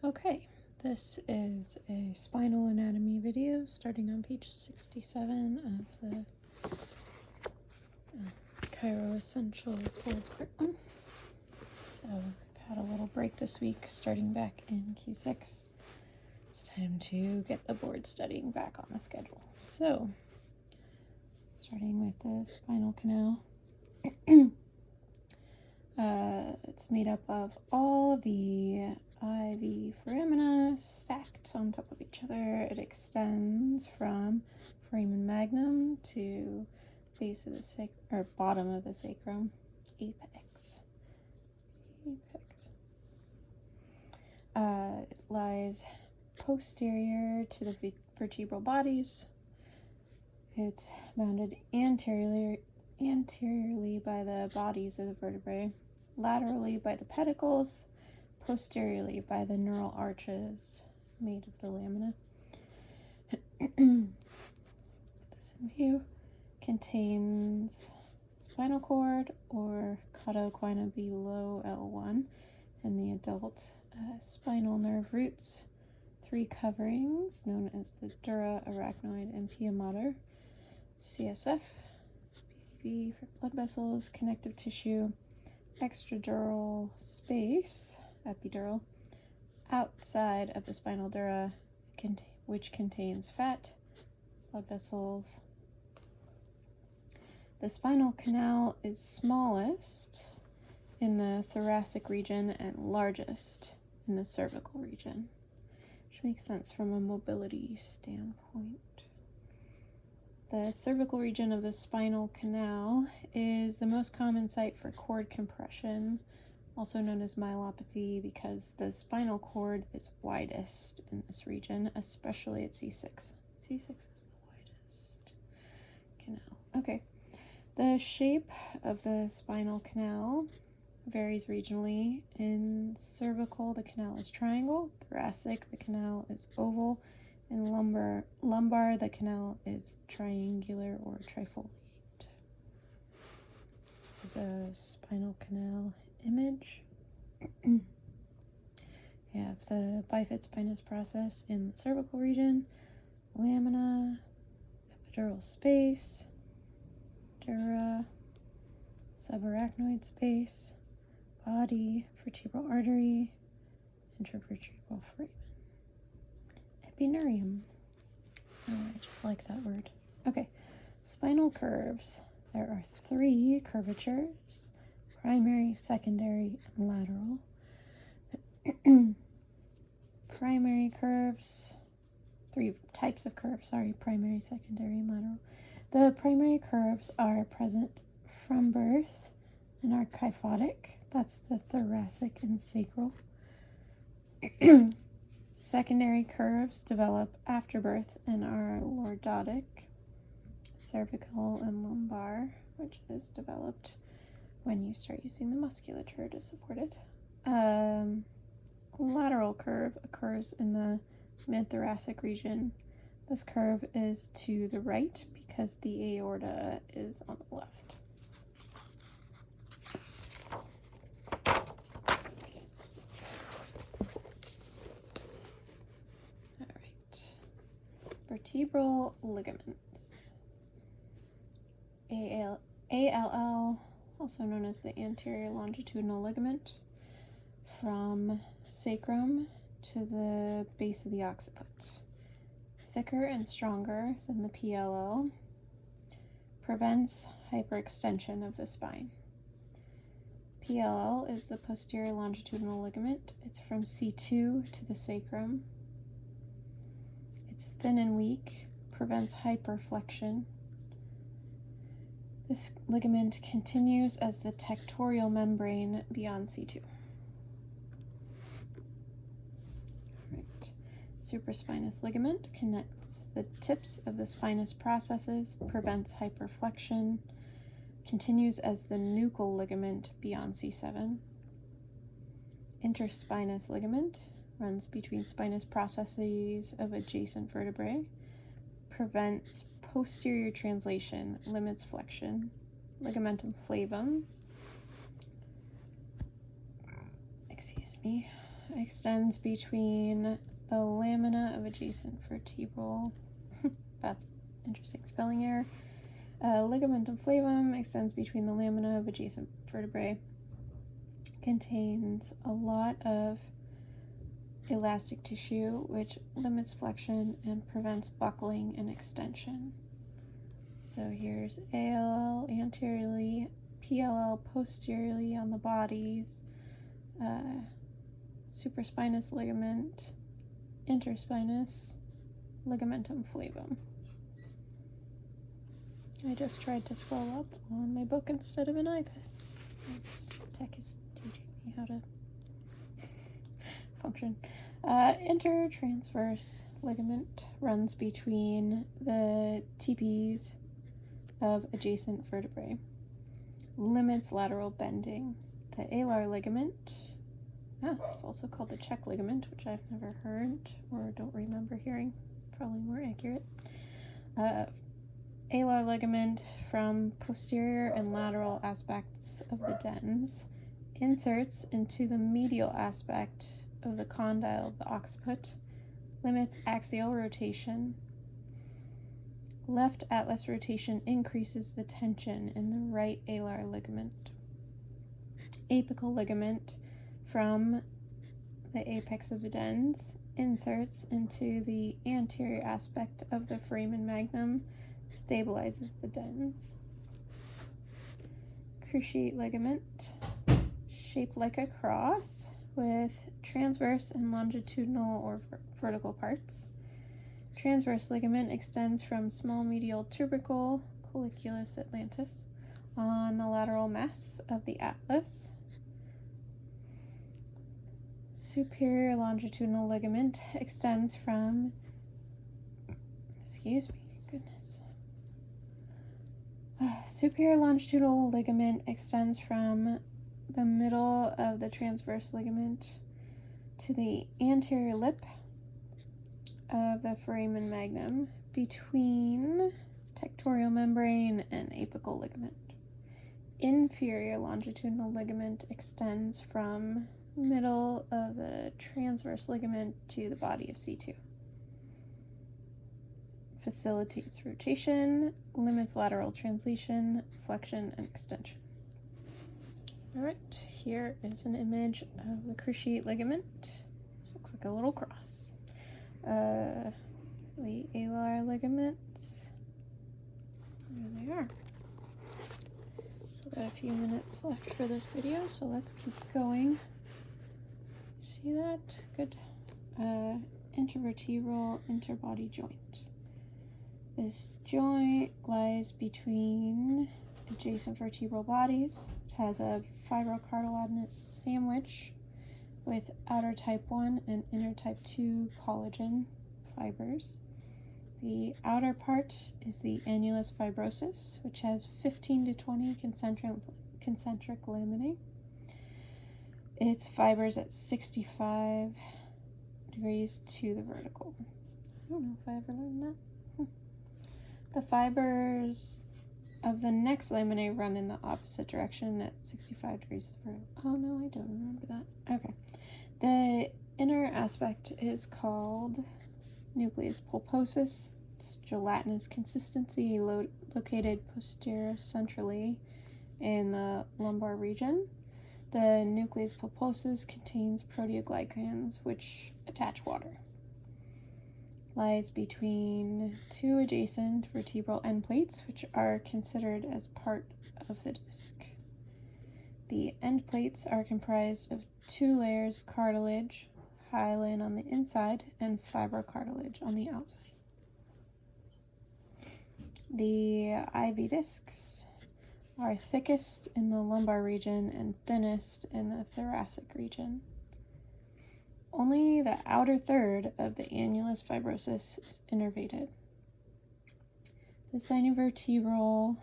Okay, this is a spinal anatomy video starting on page 67 of the Chiro Essentials Boards part 1. So I've had a little break this week starting back in Q6. It's time to get the board studying back on the schedule. So, starting with the spinal canal. It's made up of all the IV foramina stacked on top of each other. It extends from foramen magnum to base of the bottom of the sacrum, apex. It lies posterior to the vertebral bodies. It's bounded anteriorly by the bodies of the vertebrae, laterally by the pedicles, posteriorly by the neural arches made of the lamina. This in view contains spinal cord or cauda below L1 and the adult spinal nerve roots, 3 coverings known as the dura, arachnoid, and pia mater, CSF, BV for blood vessels, connective tissue, extradural space, epidural, outside of the spinal dura, which contains fat, blood vessels. The spinal canal is smallest in the thoracic region and largest in the cervical region, which makes sense from a mobility standpoint. The cervical region of the spinal canal is the most common site for cord compression, also known as myelopathy, because the spinal cord is widest in this region, especially at C6. C6 is the widest canal. Okay, the shape of the spinal canal varies regionally. In cervical, the canal is triangle. Thoracic, the canal is oval. In lumbar, the canal is triangular or trifoliate. This is a spinal canal image. We have the bifid spinous process in the cervical region, lamina, epidural space, dura, subarachnoid space, body, vertebral artery, intervertebral foramen. Epinurium. Oh, I just like that word. Okay, spinal curves. There are 3 curvatures: primary, secondary, and lateral. Primary curves, 3 types of curves, primary, secondary, and lateral. The primary curves are present from birth and are kyphotic. That's the thoracic and sacral. Secondary curves develop after birth and are lordotic, cervical and lumbar, which is developed when you start using the musculature to support it. Lateral curve occurs in the mid-thoracic region. This curve is to the right because the aorta is on the left. Vertebral ligaments. ALL, also known as the anterior longitudinal ligament, from sacrum to the base of the occiput. Thicker and stronger than the PLL, prevents hyperextension of the spine. PLL is the posterior longitudinal ligament. It's from C2 to the sacrum. It's thin and weak, prevents hyperflexion. This ligament continues as the tectorial membrane beyond C2. Right. Supraspinous ligament connects the tips of the spinous processes, prevents hyperflexion, continues as the nuchal ligament beyond C7. Interspinous ligament runs between spinous processes of adjacent vertebrae, prevents posterior translation, limits flexion. Ligamentum Flavum, extends between the lamina of adjacent vertebral. That's interesting spelling error. Ligamentum Flavum extends between the lamina of adjacent vertebrae. Contains a lot of elastic tissue, which limits flexion and prevents buckling and extension. So here's ALL anteriorly, PLL posteriorly on the bodies, Supraspinous Ligament, Interspinous, Ligamentum Flavum. I just tried to scroll up on my book instead of an iPad. Tech is teaching me how to function. Intertransverse ligament runs between the TPs of adjacent vertebrae. Limits lateral bending. The alar ligament, it's also called the check ligament, which I've never heard or don't remember hearing. Probably more accurate. Alar ligament from posterior and lateral aspects of the dens inserts into the medial aspect of the condyle of the occiput, limits axial rotation. Left atlas rotation increases the tension in the right alar ligament. Apical ligament from the apex of the dens inserts into the anterior aspect of the foramen magnum, stabilizes the dens. Cruciate ligament, shaped like a cross, with transverse and longitudinal or vertical parts. Transverse ligament extends from small medial tubercle, colliculus atlantis, on the lateral mass of the atlas. Superior longitudinal ligament extends from, superior longitudinal ligament extends from the middle of the transverse ligament to the anterior lip of the foramen magnum between tectorial membrane and apical ligament. Inferior longitudinal ligament extends from middle of the transverse ligament to the body of C2. Facilitates rotation, limits lateral translation, flexion, and extension. All right, here is an image of the cruciate ligament. This looks like a little cross. The alar ligaments. There they are. So got a few minutes left for this video, so let's keep going. See that? Good. Intervertebral interbody joint. This joint lies between adjacent vertebral bodies. It has a fibrocartilaginous sandwich with outer type 1 and inner type 2 collagen fibers. The outer part is the annulus fibrosus, which has 15 to 20 concentric laminae. Its fibers at 65 degrees to the vertical. I don't know if I ever learned that. The fibers of the next laminae run in the opposite direction at 65 degrees to the vertical. Oh no, I don't remember that. Okay. The inner aspect is called Nucleus Pulposus. It's gelatinous consistency, located posterior centrally in the lumbar region. The Nucleus Pulposus contains proteoglycans which attach water. Lies between two adjacent vertebral end plates, which are considered as part of the disc. The end plates are comprised of two layers of cartilage, hyaline on the inside and fibrocartilage on the outside. The IV discs are thickest in the lumbar region and thinnest in the thoracic region. Only the outer third of the annulus fibrosus is innervated. The sinovertebral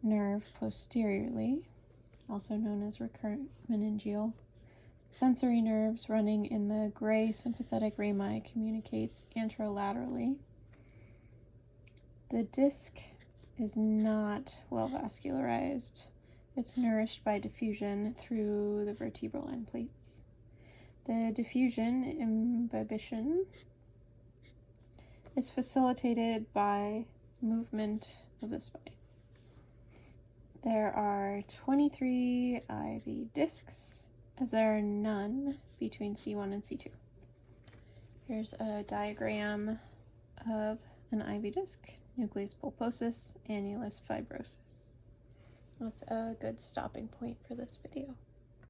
nerve posteriorly, also known as recurrent meningeal, sensory nerves running in the gray sympathetic rami, communicates anterolaterally. The disc is not well vascularized. It's nourished by diffusion through the vertebral end plates. The diffusion imbibition is facilitated by movement of the spine. There are 23 IV discs, as there are none between C1 and C2. Here's a diagram of an IV disc, nucleus pulposus, annulus fibrosus. That's a good stopping point for this video.